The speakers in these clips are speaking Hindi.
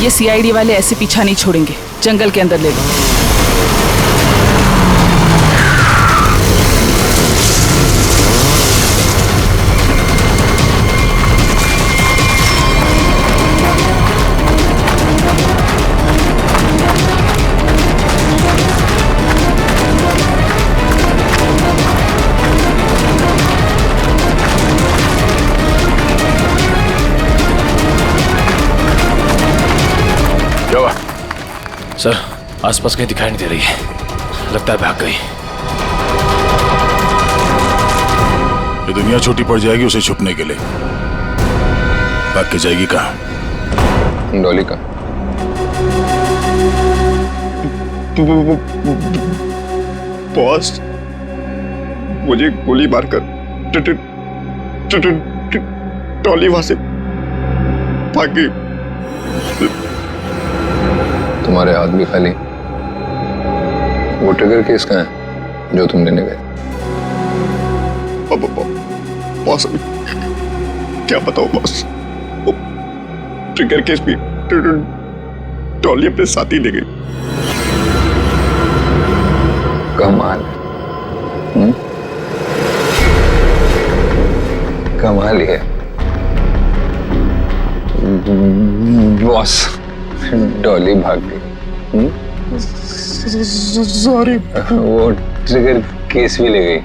ये सीआईडी वाले ऐसे पीछा नहीं छोड़ेंगे। जंगल के अंदर ले लो। सर, आसपास कहीं दिखाई नहीं दे रही है। लगता है भाग गई। ये दुनिया छोटी पड़ जाएगी उसे छुपने के लिए। भाग के जाएगी कहाँ? डॉली का बॉस, मुझे गोली मारकर डॉली वहां से भाग गई। तुम्हारे हाथ भी खाली। वो ट्रिगर केस कहाँ है जो तुम लेने गए? बॉस, क्या बताओ बॉस, वो ट्रिगर केस भी डॉली अपने साथ ही ले गई। कमाल। कमाल है बॉस। डॉली भाग गई। सॉरी। वो ट्रिगर केस भी ले गई।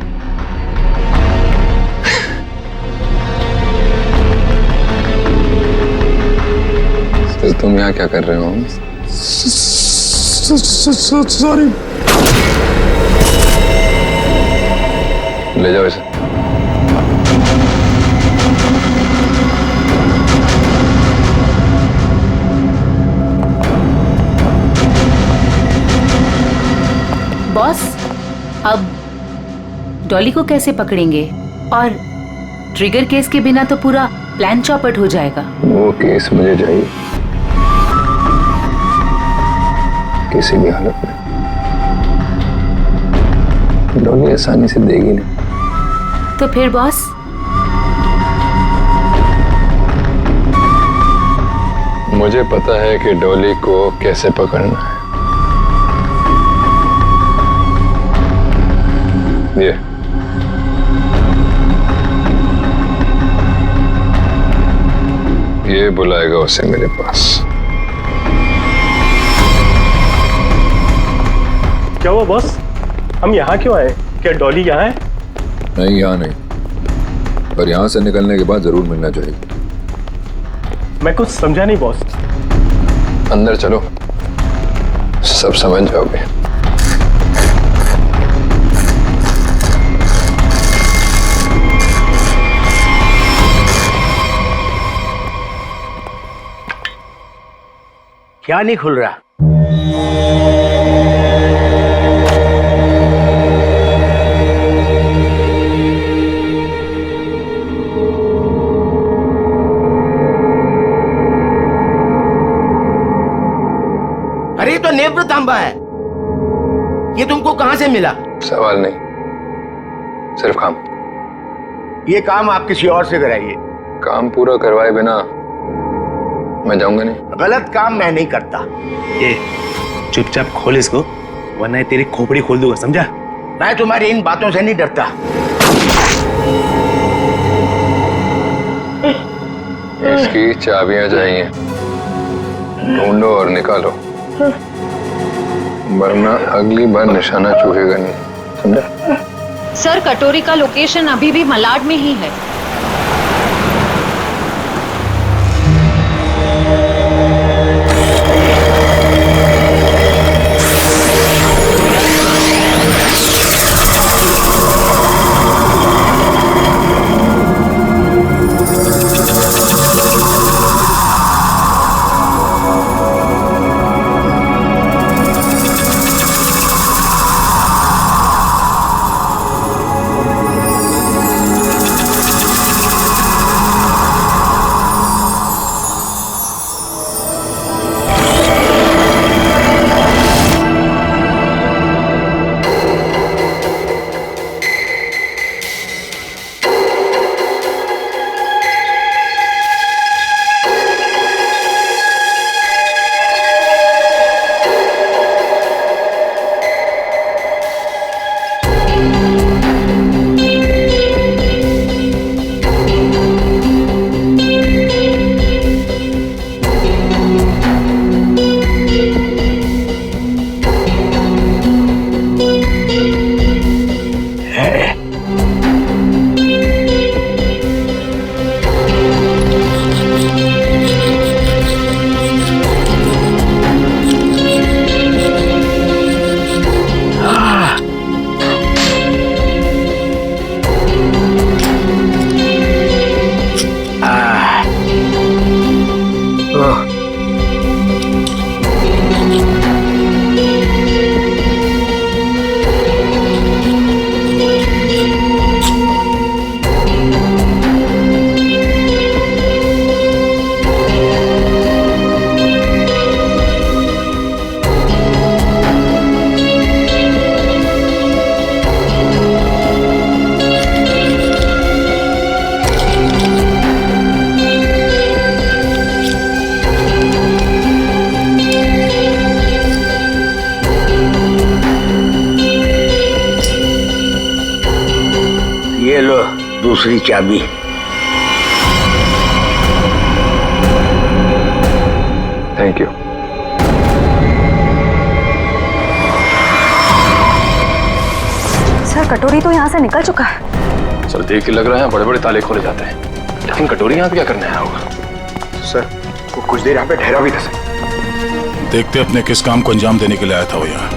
तो तुम यहाँ क्या कर रहे हो? सॉरी। ले जाओ इसे। बॉस, अब डॉली को कैसे पकड़ेंगे? और ट्रिगर केस के बिना तो पूरा प्लान चौपट हो जाएगा। वो केस मुझे चाहिए किसी भी हालत में। डॉली आसानी से देगी नहीं। तो फिर बॉस? मुझे पता है कि डॉली को कैसे पकड़ना है। ये बुलाएगा उसे मेरे पास। क्या हुआ बॉस? हम यहाँ क्यों आए? क्या डॉली यहाँ है? नहीं, यहाँ नहीं, पर यहाँ से निकलने के बाद जरूर मिलना चाहिए। मैं कुछ समझा नहीं बॉस। अंदर चलो, सब समझ जाओगे। क्या नहीं खुल रहा? अरे ये तो नेत्र तांबा है। ये तुमको कहां से मिला? सवाल नहीं, सिर्फ काम। ये काम आप किसी और से कराइए। काम पूरा करवाए बिना मैं जाऊंगा नहीं। गलत काम मैं नहीं करता। ये चुपचाप खोल इसको, वरना ये तेरी खोपड़ी खोल दूंगा, समझा? मैं तुम्हारी इन बातों से नहीं डरता। इसकी चाबियां चाहिए, ढूंढो और निकालो, वरना अगली बार निशाना चूकेगा नहीं, समझा? सर, कटोरी का लोकेशन अभी भी मलाड में ही है। दूसरी चाबी। Thank you. सर कटोरी तो यहाँ से निकल चुका है। सर देख के लग रहा है बड़े बड़े ताले खोले जाते हैं, लेकिन कटोरी यहाँ पे क्या करने आया होगा? सर वो कुछ देर यहाँ पे ठहरा भी था सर। देखते अपने किस काम को अंजाम देने के लिए आया था वो यहाँ।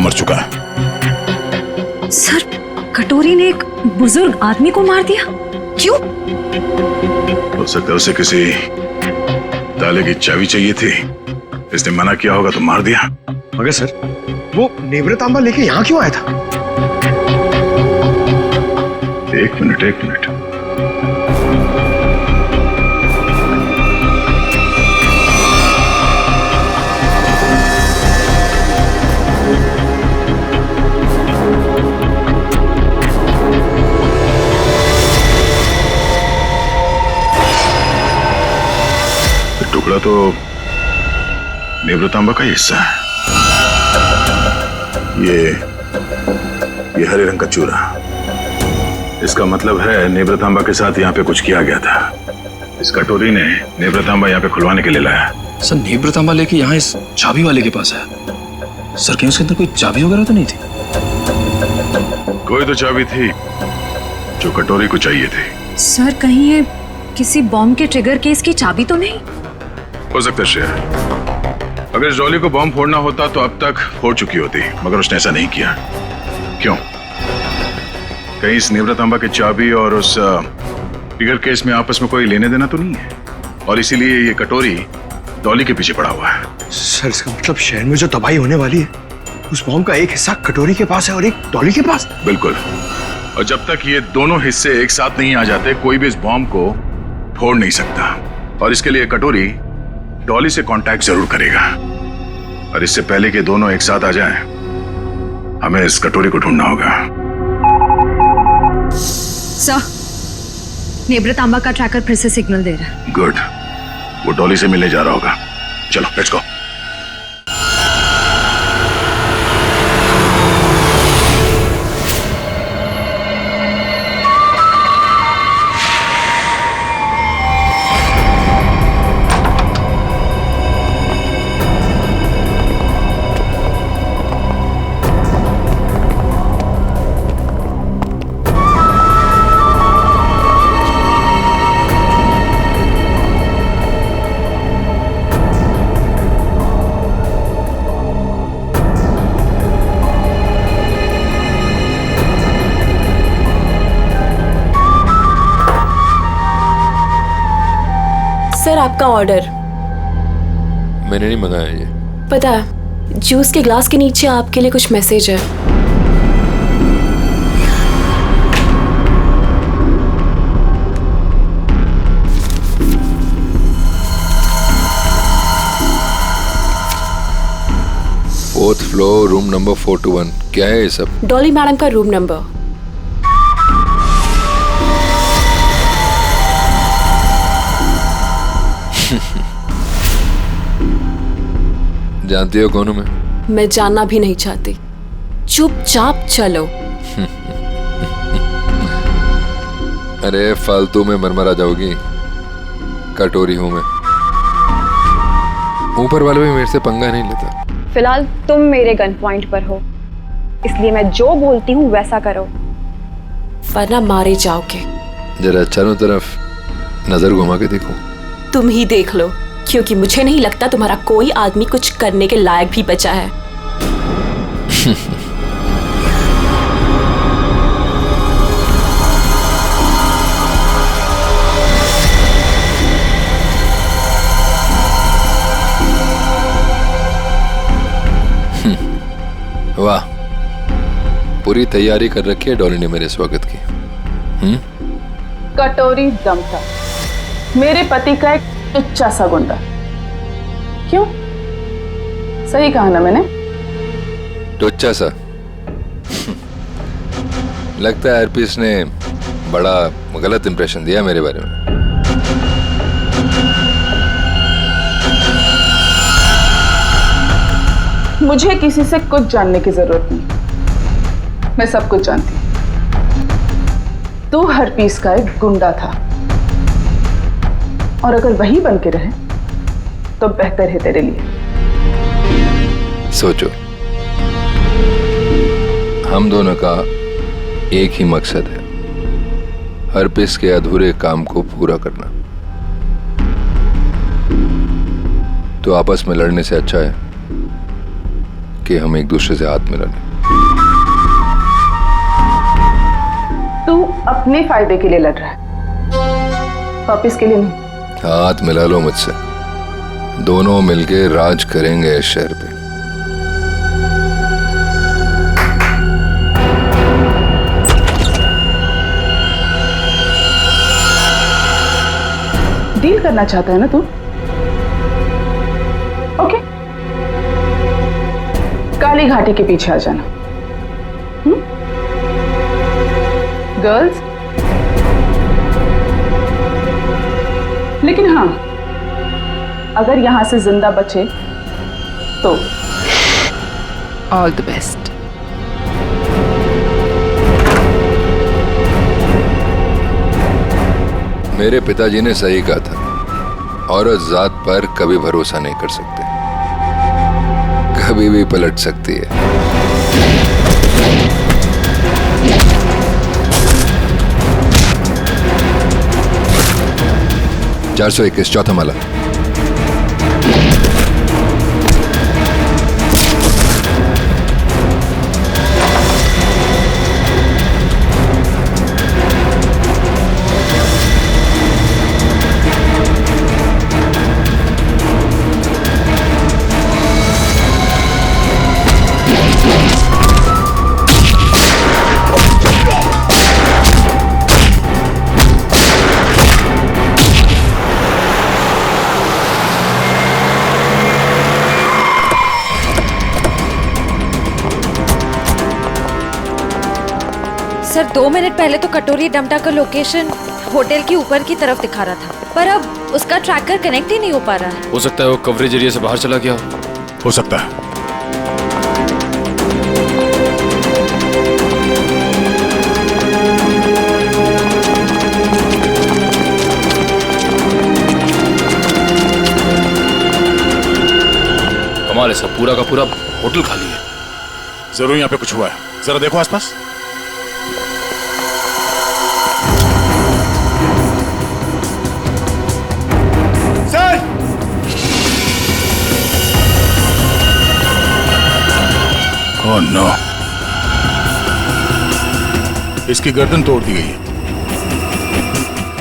मर चुका है। सर कटोरी ने एक बुजुर्ग आदमी को मार दिया, क्यों? हो सकता है उसे किसी ताले की चाबी चाहिए थी, इसने मना किया होगा तो मार दिया। मगर सर वो नेवरतांबा लेके यहाँ क्यों आया था? एक मिनट। टुकड़ा तो नेवरतांबा का ही हिस्सा है। ये हरे रंग का चूरा, इसका मतलब है नेवरतांबा के साथ यहाँ पे कुछ किया गया था। इस कटोरी ने नेवरतांबा यहाँ पे खुलवाने के लिए लाया। सर नेवरतांबा लेके यहाँ इस चाबी वाले के पास है। सर कहीं उसके अंदर कोई चाबी वगैरह तो नहीं थी? कोई तो चाबी थी जो कटोरी को चाहिए थी। सर कहीं ये किसी बॉम्ब के ट्रिगर केस की चाबी तो नहीं? हो सकता है श्रेया, अगर इस डॉली को बॉम्ब फोड़ना होता तो अब तक फोड़ चुकी होती, मगर उसने ऐसा नहीं किया। क्यों? कहीं इस नेवरतांबा की चाबी और उस ट्रिगर केस में आपस में कोई लेने देना तो नहीं है, और इसीलिए ये कटोरी डॉली के पीछे पड़ा हुआ है। सर इसका मतलब शहर में जो तबाही होने वाली है उस बॉम्ब का एक हिस्सा कटोरी के पास है और एक डॉली के पास। बिल्कुल, और जब तक ये दोनों हिस्से एक साथ नहीं आ जाते कोई भी इस बॉम्ब को फोड़ नहीं सकता, और इसके लिए कटोरी डॉली से कांटेक्ट जरूर करेगा, और इससे पहले कि दोनों एक साथ आ जाएं, हमें इस कटोरी को ढूंढना होगा। सर नेवरतांबा का ट्रैकर फिर से सिग्नल दे रहा है। गुड, वो डॉली से मिलने जा रहा होगा। चलो लेट्स गो। सर आपका ऑर्डर। मैंने नहीं मंगाया ये। पता है, जूस के ग्लास के नीचे आपके लिए कुछ मैसेज है। Fourth floor, room number 421। क्या है ये सब? डॉली मैडम का रूम नंबर। जानती हो कौन हूं मैं जानना भी नहीं चाहती, चुपचाप चलो। अरे फालतू में मरमरा जाओगी, कटोरी हूं मैं। ऊपर वाले भी मेरे से पंगा नहीं लेता। फिलहाल तुम मेरे गन पॉइंट पर हो, इसलिए मैं जो बोलती हूँ वैसा करो, वरना मारे जाओगे। जरा चारों तरफ नजर घुमा के देखो। तुम ही देख लो, क्योंकि मुझे नहीं लगता तुम्हारा कोई आदमी कुछ करने के लायक भी बचा है। वाह, पूरी तैयारी कर रखी है डॉली ने मेरे स्वागत की। कटोरी दम था मेरे पति का एक टुच्चा सा गुंडा। क्यों? सही कहा ना मैंने? टुच्चा सा? लगता है हरपीस ने बड़ा गलत इंप्रेशन दिया मेरे बारे में। मुझे किसी से कुछ जानने की जरूरत नहीं, मैं सब कुछ जानती हूं। तू हरपीस का एक गुंडा था, और अगर वही बन के रहे तो बेहतर है तेरे लिए। सोचो, हम दोनों का एक ही मकसद है, हरपीस के अधूरे काम को पूरा करना। तो आपस में लड़ने से अच्छा है कि हम एक दूसरे से हाथ मिला लें। तू अपने फायदे के लिए लड़ रहा है, वापिस के लिए नहीं। हाथ मिला लो मुझसे, दोनों मिलके राज करेंगे इस शहर पे। डील करना चाहता है ना तू? ओके, काली घाटी के पीछे आ जाना। गर्ल्स, लेकिन हाँ, अगर यहां से जिंदा बचे तो ऑल द बेस्ट। मेरे पिताजी ने सही कहा था, औरत जात पर कभी भरोसा नहीं कर सकते, कभी भी पलट सकती है। 421 चौथा माला। सर 2 मिनट पहले तो कटोरी डमटा का लोकेशन होटल के ऊपर की तरफ दिखा रहा था, पर अब उसका ट्रैकर कनेक्ट ही नहीं हो पा रहा है। हो सकता है वो कवरेज एरिया से बाहर चला गया हो सकता है। कमाल है, सब पूरा का पूरा होटल खाली है। जरूर यहाँ पे कुछ हुआ है, जरा देखो आसपास। ओह नो, इसकी गर्दन तोड़ दी गई है।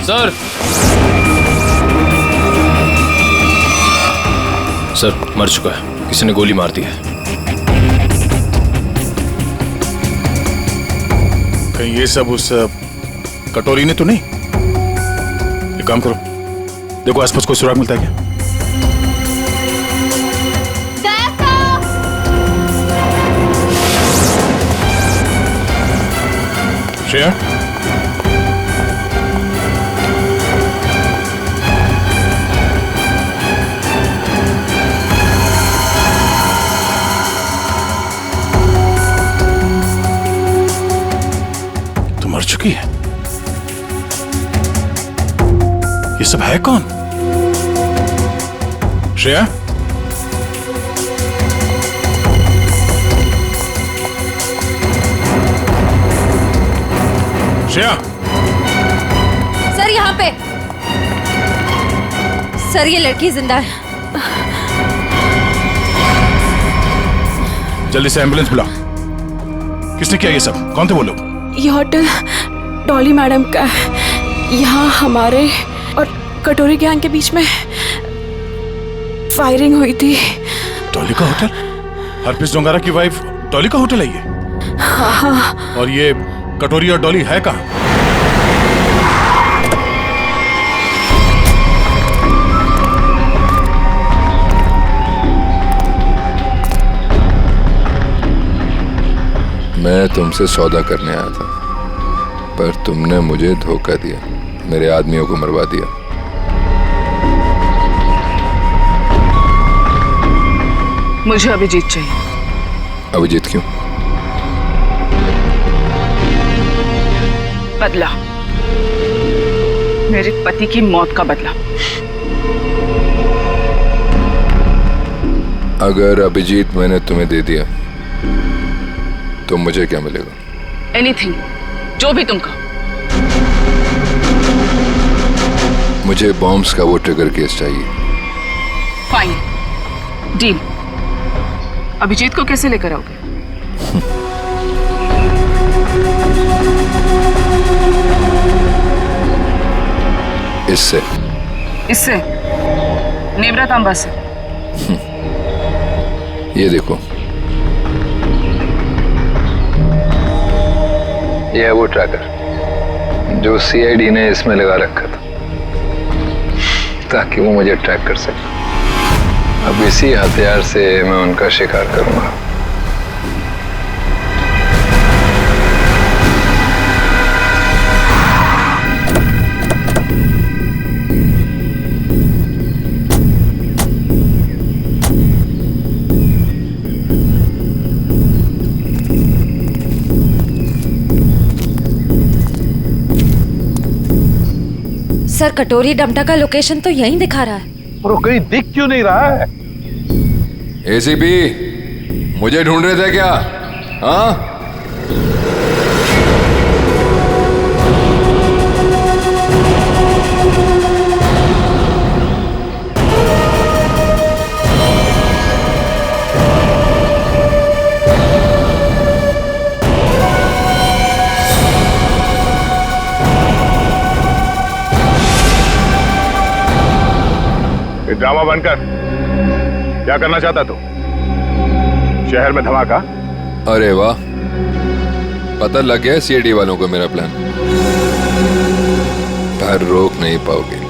सर, सर मर चुका है, किसी ने गोली मार दी है। कहीं ये सब उस कटोरी ने तो नहीं? एक काम करो, देखो आसपास कोई सुराग मिलता है क्या? श्रेया, तो मर चुकी है। ये सब है कौन? श्रेया, श्रेया, सर यहाँ पे। सर ये लड़की जिंदा है। जल्दी से एम्बुलेंस बुला। किसने किया ये सब? कौन थे वो लोग? ये होटल डॉली मैडम का है। यहाँ हमारे और कटोरी गैंग के बीच में फायरिंग हुई थी। डॉली का होटल? हरपीस डोंगारा की वाइफ डॉली का होटल है ये? हाँ। और ये कटोरी और डॉली है कहाँ? मैं तुमसे सौदा करने आया था। पर तुमने मुझे धोखा दिया, मेरे आदमियों को मरवा दिया। मुझे अभिजीत चाहिए। अभिजीत क्यों? बदला, मेरे पति की मौत का बदला। अगर अभिजीत मैंने तुम्हें दे दिया तो मुझे क्या मिलेगा? एनीथिंग, जो भी तुम कहो। मुझे बॉम्ब्स का वो ट्रिगर केस चाहिए। Fine, deal. अभिजीत को कैसे लेकर आओगे? इससे। इससे? नेब्रा तांबा से। ये देखो, ये है वो ट्रैकर जो सीआईडी ने इसमें लगा रखा था ताकि वो मुझे ट्रैक कर सके। अब इसी हथियार से मैं उनका शिकार करूंगा। सर, कटोरी डमटा का लोकेशन तो यहीं दिखा रहा है। और कहीं दिख क्यों नहीं रहा है? एसीपी, मुझे ढूंढ रहे थे क्या? हाँ? ड्रामा बंद कर। क्या करना चाहता तू? शहर में धमाका? अरे वाह, पता लग गया सीआईडी वालों को मेरा प्लान। पर रोक नहीं पाओगे।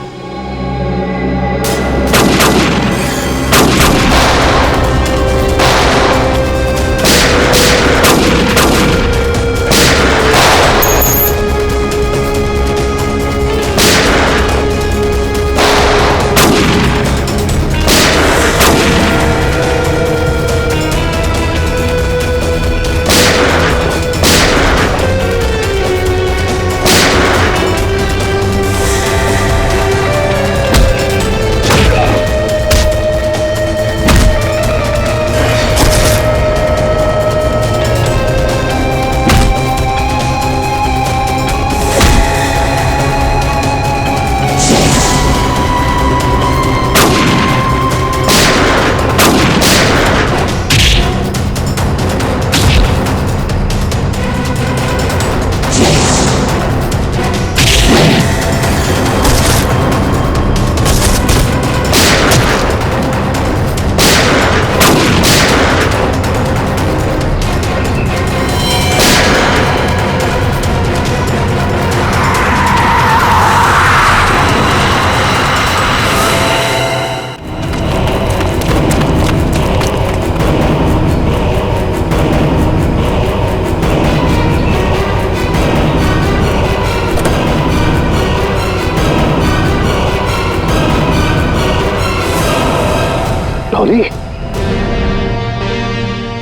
डॉली?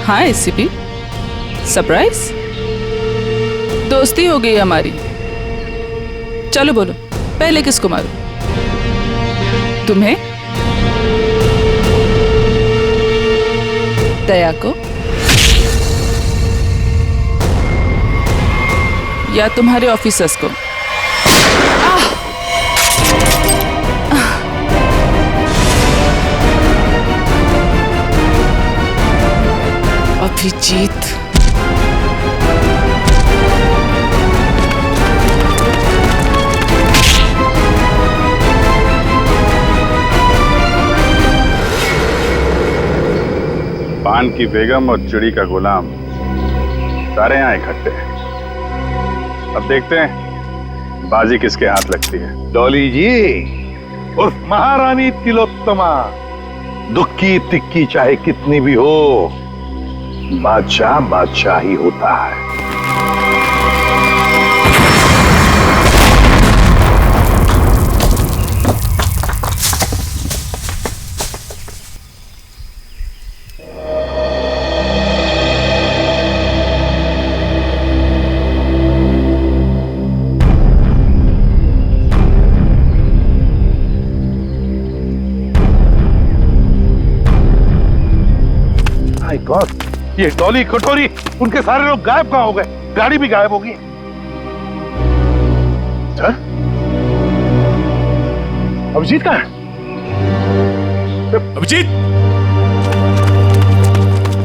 हाँ एसीपी, सरप्राइज। दोस्ती हो गई हमारी। चलो बोलो, पहले किसको मारूं? तुम्हें? दया को? या तुम्हारे ऑफिसर्स को? अभिजीत, पान की बेगम और चिड़ी का गुलाम सारे यहाँ इकट्ठे हैं। अब देखते हैं बाजी किसके हाथ लगती है। डॉली जी, उस महारानी तिलोत्तमा, दुख की तिक्की चाहे कितनी भी हो, बादशाह बादशाह ही होता है। गॉड, ये डॉली, कटोरी, उनके सारे लोग गायब कहाँ हो गए? गाड़ी भी गायब होगी। अभिजीत कहाँ है? Abhijit,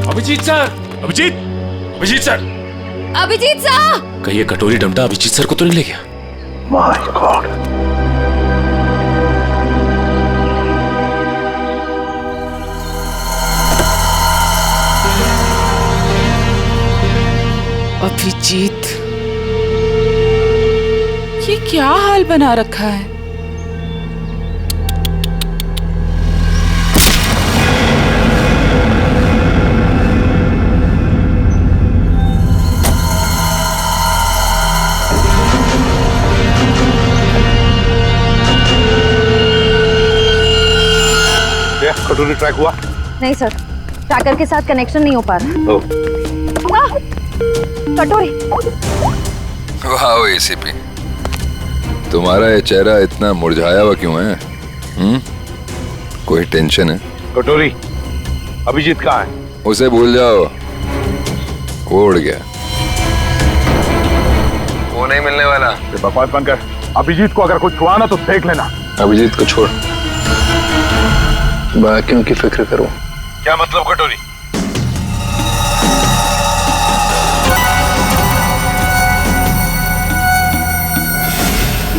Abhijit sir, Abhijit, Abhijit sir, Abhijit sir! कहीं ये कटोरी डमटा अभिजीत सर को तो नहीं ले गया? My God. अभिजीत, ये क्या हाल बना रखा है? कटोरी ट्रैक हुआ? नहीं सर, ट्रैकर के साथ कनेक्शन नहीं हो पा रहा। कटोरी। वाह एसीपी, तुम्हारा ये चेहरा इतना मुरझाया हुआ क्यों है? कोई टेंशन है? कटोरी, अभिजीत कहाँ है? उसे भूल जाओ, वो उड़ गया। वो नहीं मिलने वाला। ये बकवास बंद कर। अभिजीत को अगर कुछ हुआ ना तो देख लेना। अभिजीत को छोड़, बाकियों की फिक्र करो। क्या मतलब कटोरी?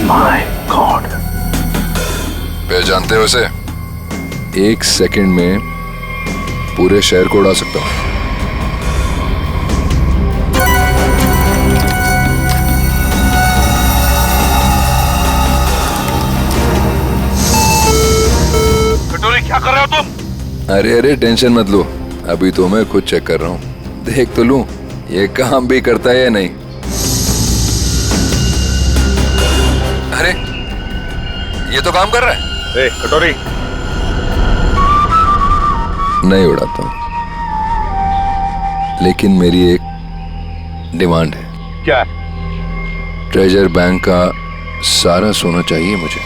My God. पहचानते हो उसे? 1 सेकंड में पूरे शहर को उड़ा सकता हूं। क्या कर रहे हो तुम? अरे अरे टेंशन मत लो, अभी तो मैं खुद चेक कर रहा हूँ। देख तो लूं ये काम भी करता है या नहीं। अरे ये तो काम कर रहा है। कटोरी, नहीं उड़ाता हूँ, लेकिन मेरी एक डिमांड है। क्या? ट्रेजर बैंक का सारा सोना चाहिए मुझे।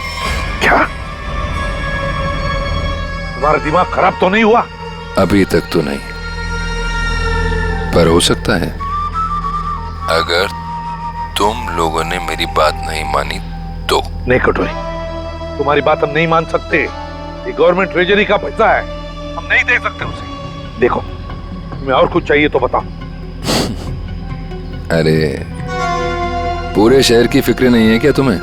क्या? तुम्हारा दिमाग खराब तो नहीं हुआ? अभी तक तो नहीं, पर हो सकता है अगर तुम लोगों ने मेरी बात नहीं मानी तो। नहीं कटोरी, तुम्हारी बात हम नहीं मान सकते। ये गवर्नमेंट ट्रेजरी का पैसा है, हम नहीं दे सकते उसे। देखो, तुम्हें और कुछ चाहिए तो बताओ। अरे पूरे शहर की फिक्र नहीं है क्या तुम्हें?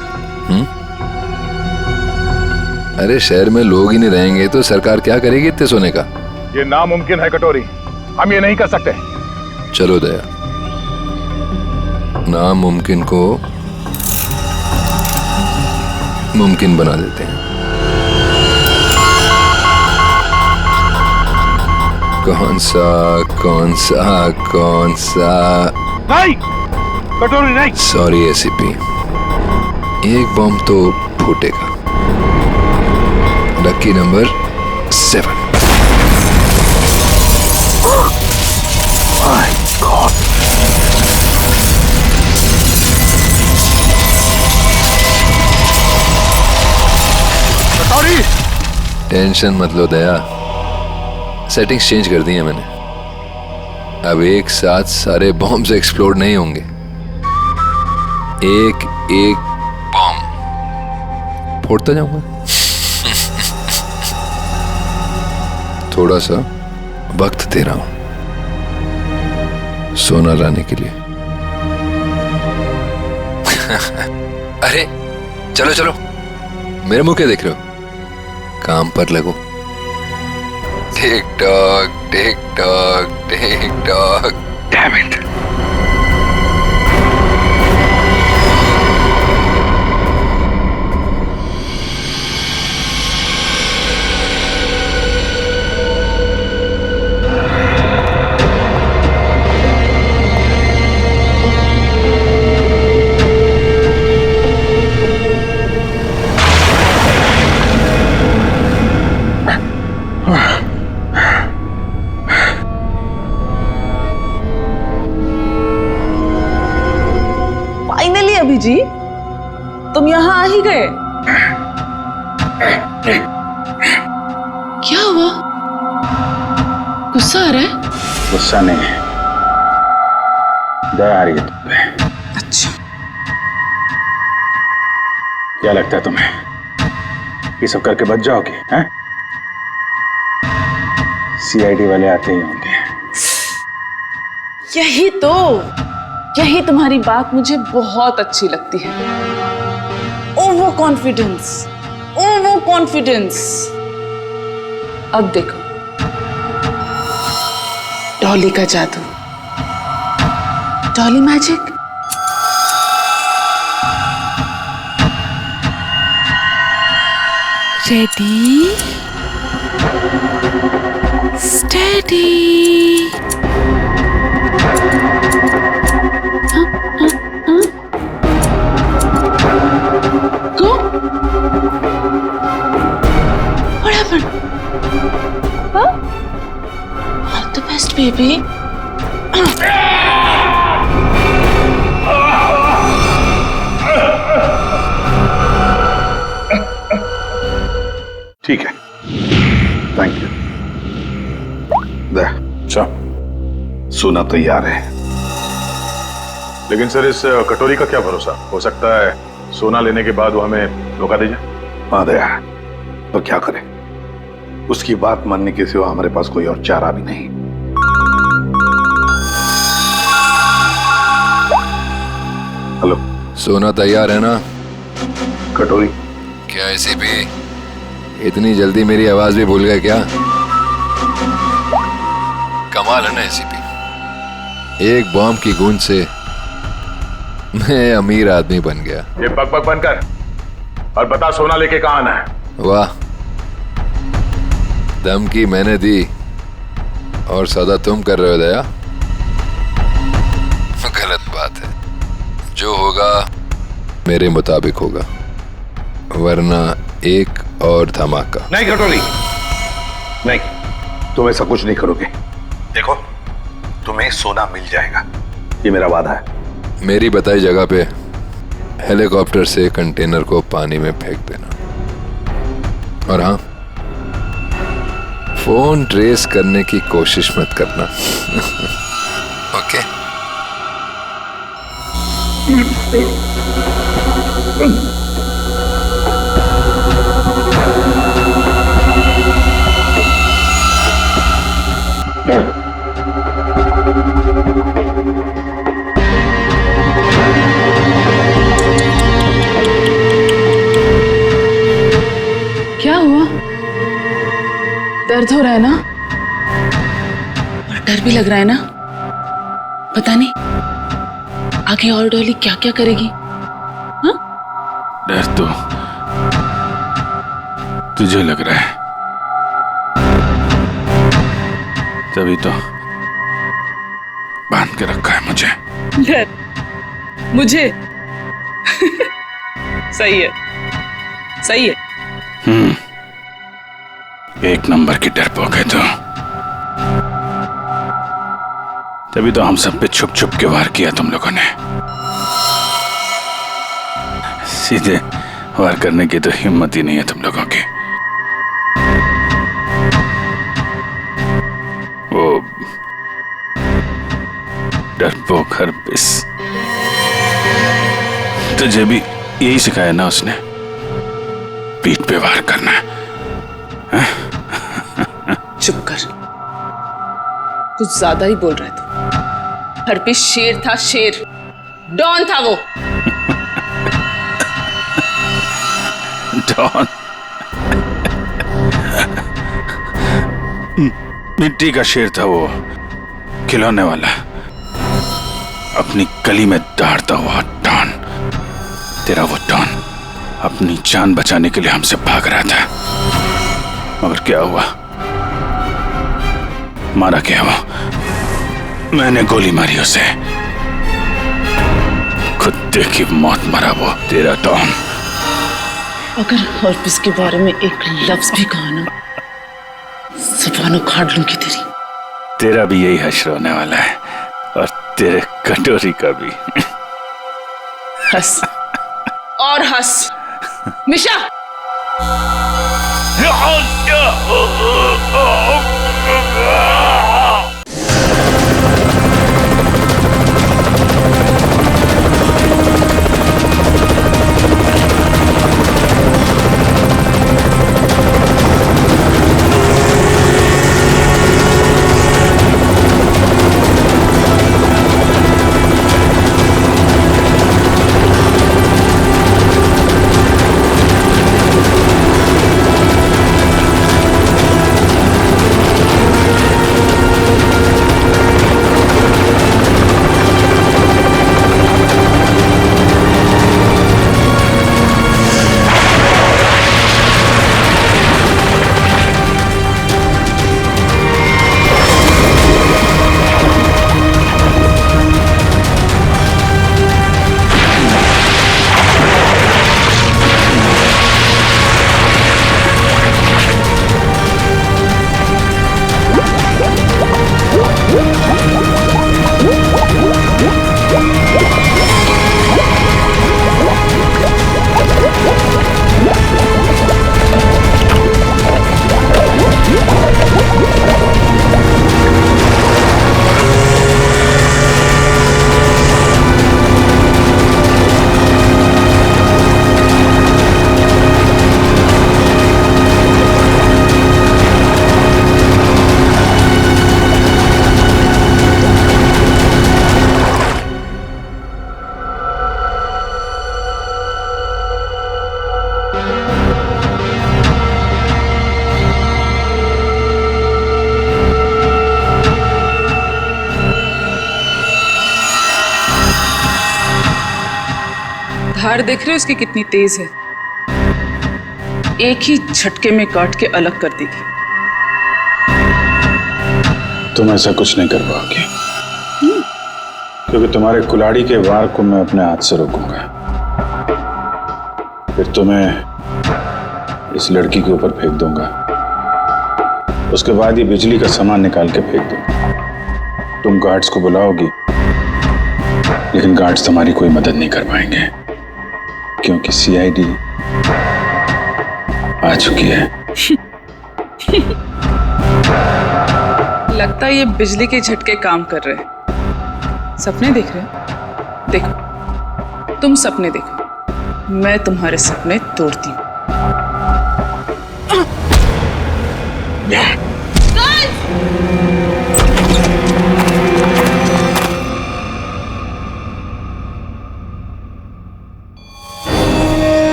अरे शहर में लोग ही नहीं रहेंगे तो सरकार क्या करेगी इतने सोने का? ये नामुमकिन है कटोरी, हम ये नहीं कर सकते। चलो दया, नामुमकिन को मुमकिन बना देते हैं। कौन सा? नहीं कटोरी, नहीं। सॉरी एसीपी, एक बम तो फूटेगा। Lucky number 7। My god. कटोरी, टेंशन मत लो दया, सेटिंग्स चेंज कर दी है मैंने। अब एक साथ सारे बॉम्ब्स एक्सप्लोड नहीं होंगे, एक एक बॉम्ब फोड़ता जाऊंगा। थोड़ा सा वक्त दे रहा हूं सोना लाने के लिए। अरे चलो चलो, मेरे मुंह क्या देख रहे हो? काम पर लगो। Tick tock tick tock tick tock. Damn it. जी, तुम यहाँ आ ही गए। क्या हुआ? गुस्सा आ रहा है? गुस्सा नहीं है, दया आ रही है तुम पे। अच्छा, क्या लगता है तुम्हें ये सब करके बच जाओगे? हैं? सीआईडी वाले आते ही होंगे। यही तुम्हारी बात मुझे बहुत अच्छी लगती है। Over confidence. अब देखो डॉली का जादू, Dolly magic. Ready, steady. What happened? Huh? All the best, baby. ठीक है, थैंक यू। अच्छा, सोना तैयार है। लेकिन सर इस कटोरी का क्या भरोसा? हो सकता है सोना लेने के बाद वो हमें धोखा दे जाए। हाँ दया, तो क्या करें? उसकी बात मानने के सिवा हमारे पास कोई और चारा भी नहीं। हेलो, सोना तैयार है ना? कटोरी? क्या एसीपी इतनी जल्दी मेरी आवाज भी भूल गए क्या? कमाल है ना एसीपी, एक बॉम्ब की गूंज से मैं अमीर आदमी बन गया। ये बक बनकर और बता सोना लेके कहाँ आना है? वाह, धमकी मैंने दी और सौदा तुम कर रहे हो दया? गलत बात है। जो होगा मेरे मुताबिक होगा, वरना एक और धमाका। नहीं कटोरी, नहीं, तुम ऐसा कुछ नहीं करोगे। देखो, तुम्हें सोना मिल जाएगा, ये मेरा वादा है। मेरी बताई जगह पे हेलीकॉप्टर से कंटेनर को पानी में फेंक देना। और हाँ, फोन ट्रेस करने की कोशिश मत करना। ओके? क्या हुआ? दर्द हो रहा है ना? और डर भी लग रहा है ना? पता नहीं आगे और डॉली क्या क्या करेगी। हाँ? डर तो तुझे लग रहा है, तभी तो बांध के रखा है मुझे। डर मुझे? सही है, सही है। एक नंबर की डरपोक है तो। तभी तो हम सब पे छुप छुप के वार किया तुम लोगों ने। सीधे वार करने की तो हिम्मत ही नहीं है तुम लोगों की। वो डरपोक हरपिस, तुझे भी यही सिखाया ना उसने? पीठ पे वार करना है। चुप कर, कुछ ज्यादा ही बोल रहा है तू। हरपिस शेर था, शेर, डॉन था वो। डॉन? मिट्टी का शेर था वो, खिलौने वाला, अपनी गली में दौड़ता हुआ डॉन। तेरा वो डॉन अपनी जान बचाने के लिए हमसे भाग रहा था, मगर क्या हुआ? मारा क्या वो? मैंने गोली मारी उसे। कुत्ते की मौत मरा वो तेरा डॉन। अगर हरपिस के बारे में एक लफ्ज भी कहा ना, ज़ुबान उखाड़ लूंगी तेरी। तेरा भी यही हश्र होने वाला है, और तेरे कटोरी का भी। हंस और हंस मिशा। धार देख रहे हो उसकी कितनी तेज है, एक ही झटके में काट के अलग कर देगी। तुम ऐसा कुछ नहीं कर पाओगे, क्योंकि तुम्हारे कुल्हाड़ी के वार को मैं अपने हाथ से रोकूंगा। फिर तुम्हें इस लड़की के ऊपर फेंक दूंगा, उसके बाद ही बिजली का सामान निकाल के फेंक दूंगा। तुम गार्ड्स को बुलाओगी, लेकिन गार्ड्स तुम्हारी कोई मदद नहीं कर पाएंगे, क्योंकि सीआईडी आ चुकी है। लगता है ये बिजली के झटके काम कर रहे हैं। सपने देख रहे हो? देखो, तुम सपने देखो, मैं तुम्हारे सपने तोड़ती हूँ।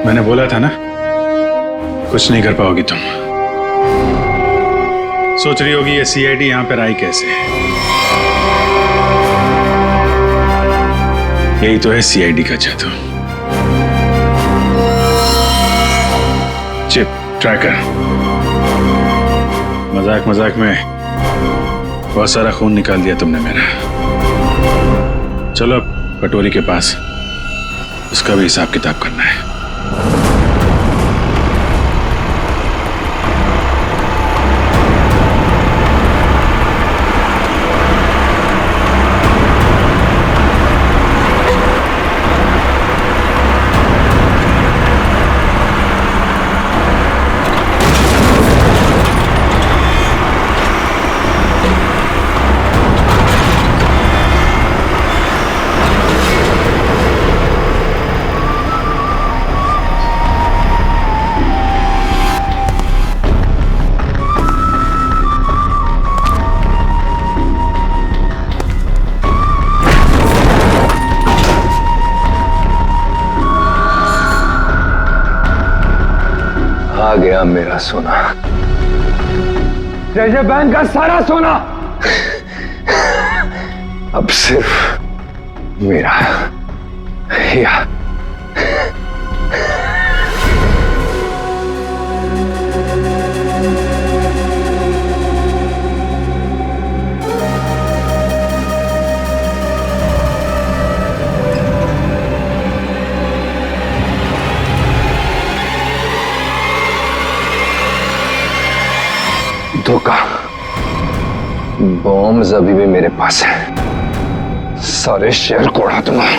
मैंने बोला था ना, कुछ नहीं कर पाओगी तुम। सोच रही होगी ये सीआईडी यहां पर आई कैसे। यही तो है सीआईडी का जादू। Chip tracker. मजाक मजाक में बहुत सारा खून निकाल दिया तुमने मेरा। चलो अब कटोरी के पास, उसका भी हिसाब किताब करना है। आ गया मेरा सोना, ट्रेजर बैंक का सारा सोना अब सिर्फ मेरा। या धोखा, बॉम्ब अभी भी मेरे पास है, सारे शहर को उड़ा दूंगा।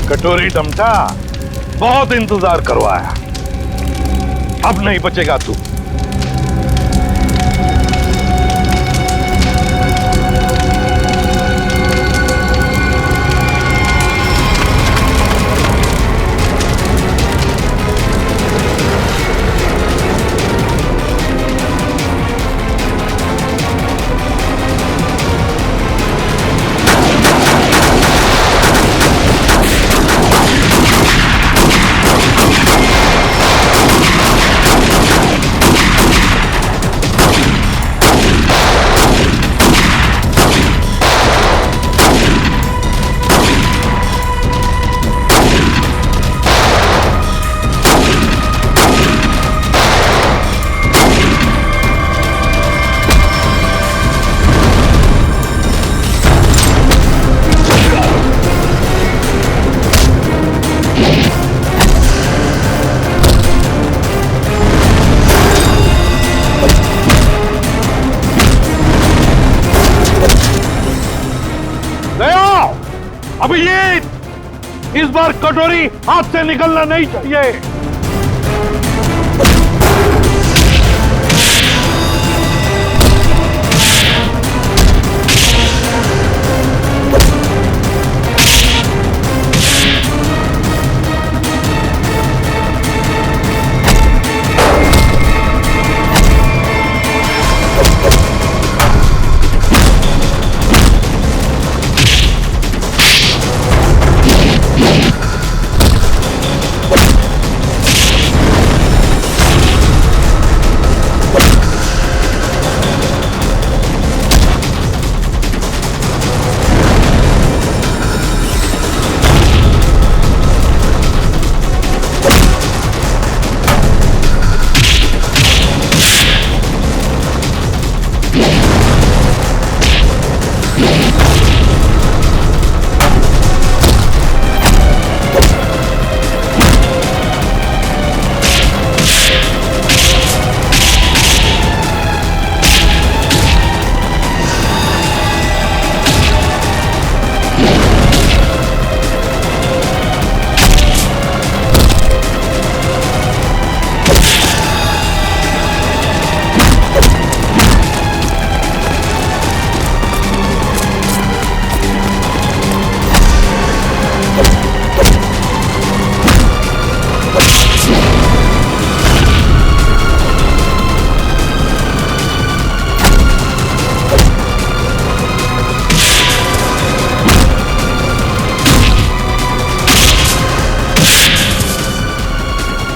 कटोरी डमटा, बहुत इंतजार करवाया, अब नहीं बचेगा तू। इस बार कटोरी हाथ से निकलना नहीं चाहिए।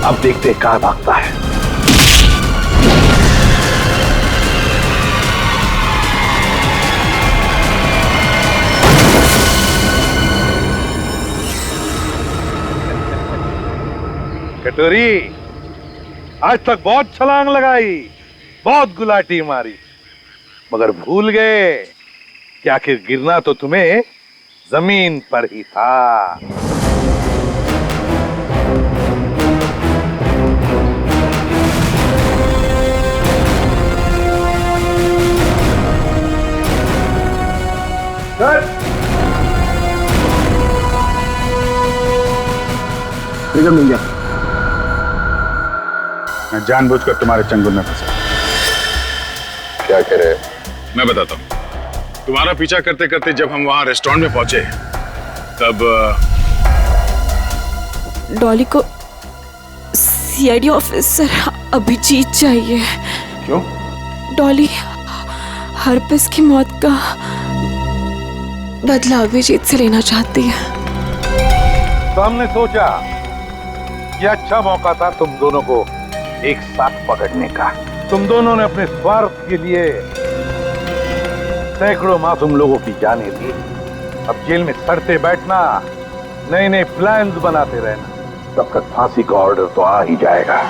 अब देखते हैं कहां भागता है। कटोरी, आज तक बहुत छलांग लगाई, बहुत गुलाटी मारी, मगर भूल गए कि आखिर गिरना तो तुम्हें जमीन पर ही था। ट्रिगर मिल गया। मैं जानबूझकर तुम्हारे चंगुल में फंसा। क्या कह रहे? मैं बताता हूँ। तुम्हारा पीछा करते करते जब हम वहां रेस्टोरेंट में पहुंचे तब डॉली को सीआईडी ऑफिसर अभिजीत चाहिए। क्यों? डॉली हरपिस की मौत का बदला अभिजीत से लेना चाहती है। तो हमने सोचा ये अच्छा मौका था तुम दोनों को एक साथ पकड़ने का। तुम दोनों ने अपने स्वार्थ के लिए सैकड़ों मासूम लोगों की जानें दी। अब जेल में सड़ते बैठना, नए नए प्लान्स बनाते रहना, तब तक फांसी का ऑर्डर तो आ ही जाएगा।